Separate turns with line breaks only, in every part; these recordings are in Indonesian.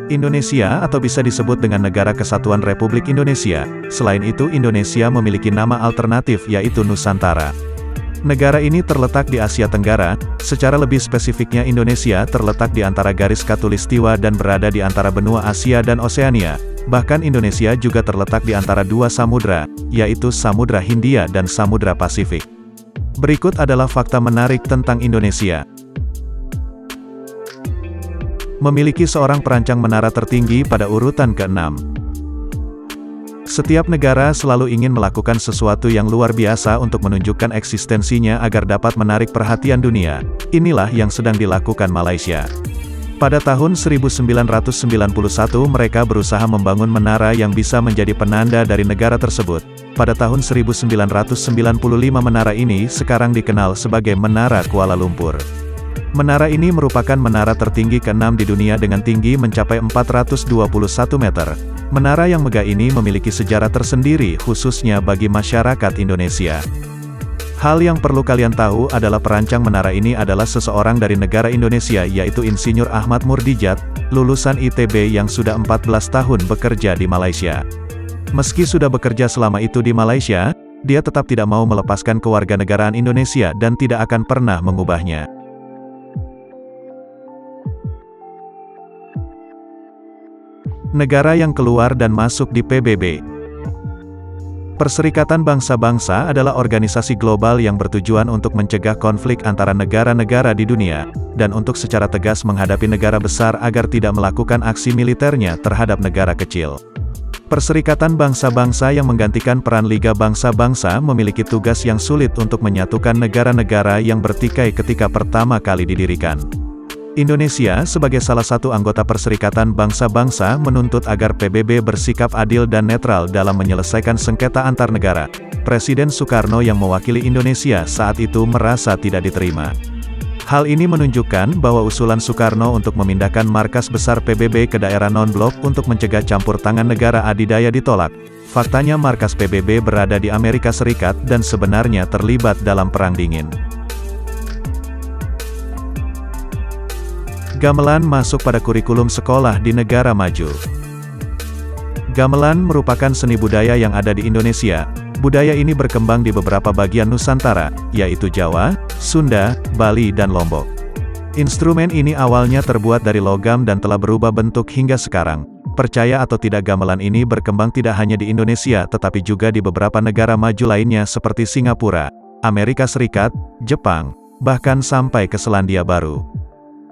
Indonesia atau bisa disebut dengan Negara Kesatuan Republik Indonesia. Selain itu, Indonesia memiliki nama alternatif yaitu Nusantara. Negara ini terletak di Asia Tenggara, secara lebih spesifiknya Indonesia terletak di antara garis khatulistiwa dan berada di antara benua Asia dan Oseania. Bahkan Indonesia juga terletak di antara dua samudra, yaitu Samudra Hindia dan Samudra Pasifik. Berikut adalah fakta menarik tentang Indonesia. Memiliki seorang perancang menara tertinggi pada urutan ke-6. Setiap negara selalu ingin melakukan sesuatu yang luar biasa untuk menunjukkan eksistensinya agar dapat menarik perhatian dunia. Inilah yang sedang dilakukan Malaysia. Pada tahun 1991 mereka berusaha membangun menara yang bisa menjadi penanda dari negara tersebut. Pada tahun 1995 menara ini sekarang dikenal sebagai Menara Kuala Lumpur. Menara ini merupakan menara tertinggi ke-6 di dunia dengan tinggi mencapai 421 meter. Menara yang megah ini memiliki sejarah tersendiri khususnya bagi masyarakat Indonesia. Hal yang perlu kalian tahu adalah perancang menara ini adalah seseorang dari negara Indonesia yaitu Insinyur Ahmad Murdijat, lulusan ITB yang sudah 14 tahun bekerja di Malaysia. Meski sudah bekerja selama itu di Malaysia, dia tetap tidak mau melepaskan kewarganegaraan Indonesia dan tidak akan pernah mengubahnya. Negara yang keluar dan masuk di PBB. Perserikatan Bangsa-Bangsa adalah organisasi global yang bertujuan untuk mencegah konflik antara negara-negara di dunia, dan untuk secara tegas menghadapi negara besar agar tidak melakukan aksi militernya terhadap negara kecil. Perserikatan Bangsa-Bangsa yang menggantikan peran Liga Bangsa-Bangsa memiliki tugas yang sulit untuk menyatukan negara-negara yang bertikai ketika pertama kali didirikan. Indonesia sebagai salah satu anggota Perserikatan Bangsa-Bangsa menuntut agar PBB bersikap adil dan netral dalam menyelesaikan sengketa antar negara. Presiden Soekarno yang mewakili Indonesia saat itu merasa tidak diterima. Hal ini menunjukkan bahwa usulan Soekarno untuk memindahkan markas besar PBB ke daerah non-blok untuk mencegah campur tangan negara adidaya ditolak. Faktanya markas PBB berada di Amerika Serikat dan sebenarnya terlibat dalam Perang Dingin. Gamelan masuk pada kurikulum sekolah di negara maju. Gamelan merupakan seni budaya yang ada di Indonesia. Budaya ini berkembang di beberapa bagian Nusantara, yaitu Jawa, Sunda, Bali dan Lombok. Instrumen ini awalnya terbuat dari logam dan telah berubah bentuk hingga sekarang. Percaya atau tidak, gamelan ini berkembang tidak hanya di Indonesia tetapi juga di beberapa negara maju lainnya seperti Singapura, Amerika Serikat, Jepang, bahkan sampai ke Selandia Baru.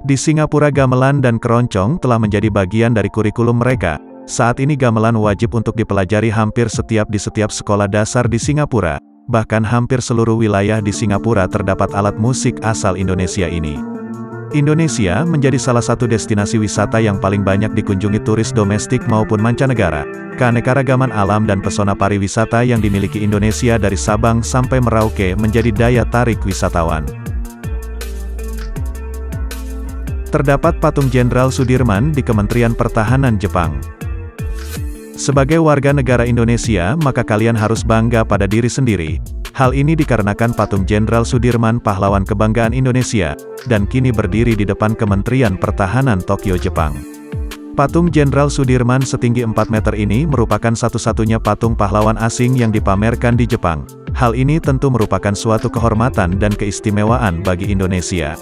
Di Singapura gamelan dan keroncong telah menjadi bagian dari kurikulum mereka. Saat ini gamelan wajib untuk dipelajari hampir di setiap sekolah dasar di Singapura. Bahkan hampir seluruh wilayah di Singapura terdapat alat musik asal Indonesia ini. Indonesia menjadi salah satu destinasi wisata yang paling banyak dikunjungi turis domestik maupun mancanegara. Keanekaragaman alam dan pesona pariwisata yang dimiliki Indonesia dari Sabang sampai Merauke menjadi daya tarik wisatawan. Terdapat patung Jenderal Sudirman di Kementerian Pertahanan Jepang. Sebagai warga negara Indonesia, maka kalian harus bangga pada diri sendiri. Hal ini dikarenakan patung Jenderal Sudirman pahlawan kebanggaan Indonesia, dan kini berdiri di depan Kementerian Pertahanan Tokyo, Jepang. Patung Jenderal Sudirman setinggi 4 meter ini merupakan satu-satunya patung pahlawan asing yang dipamerkan di Jepang. Hal ini tentu merupakan suatu kehormatan dan keistimewaan bagi Indonesia.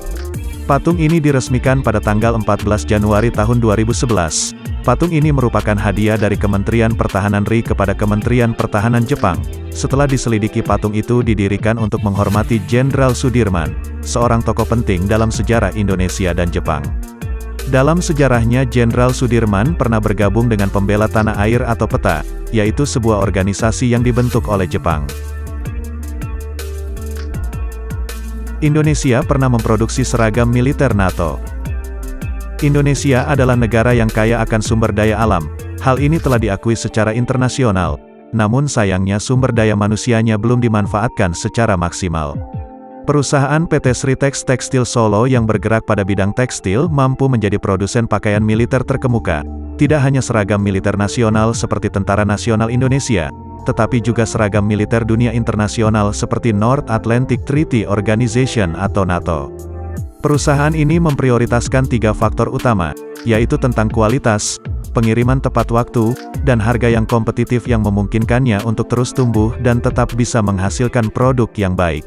Patung ini diresmikan pada tanggal 14 Januari tahun 2011. Patung ini merupakan hadiah dari Kementerian Pertahanan RI kepada Kementerian Pertahanan Jepang. Setelah diselidiki, patung itu didirikan untuk menghormati Jenderal Sudirman, seorang tokoh penting dalam sejarah Indonesia dan Jepang. Dalam sejarahnya, Jenderal Sudirman pernah bergabung dengan Pembela Tanah Air atau PETA, yaitu sebuah organisasi yang dibentuk oleh Jepang. Indonesia pernah memproduksi seragam militer NATO. Indonesia adalah negara yang kaya akan sumber daya alam. Hal ini telah diakui secara internasional. Namun sayangnya sumber daya manusianya belum dimanfaatkan secara maksimal. Perusahaan PT Sritex Tekstil Solo yang bergerak pada bidang tekstil mampu menjadi produsen pakaian militer terkemuka. Tidak hanya seragam militer nasional seperti Tentara Nasional Indonesia, tetapi juga seragam militer dunia internasional seperti North Atlantic Treaty Organization atau NATO. Perusahaan ini memprioritaskan 3 faktor utama, yaitu tentang kualitas, pengiriman tepat waktu, dan harga yang kompetitif yang memungkinkannya untuk terus tumbuh dan tetap bisa menghasilkan produk yang baik.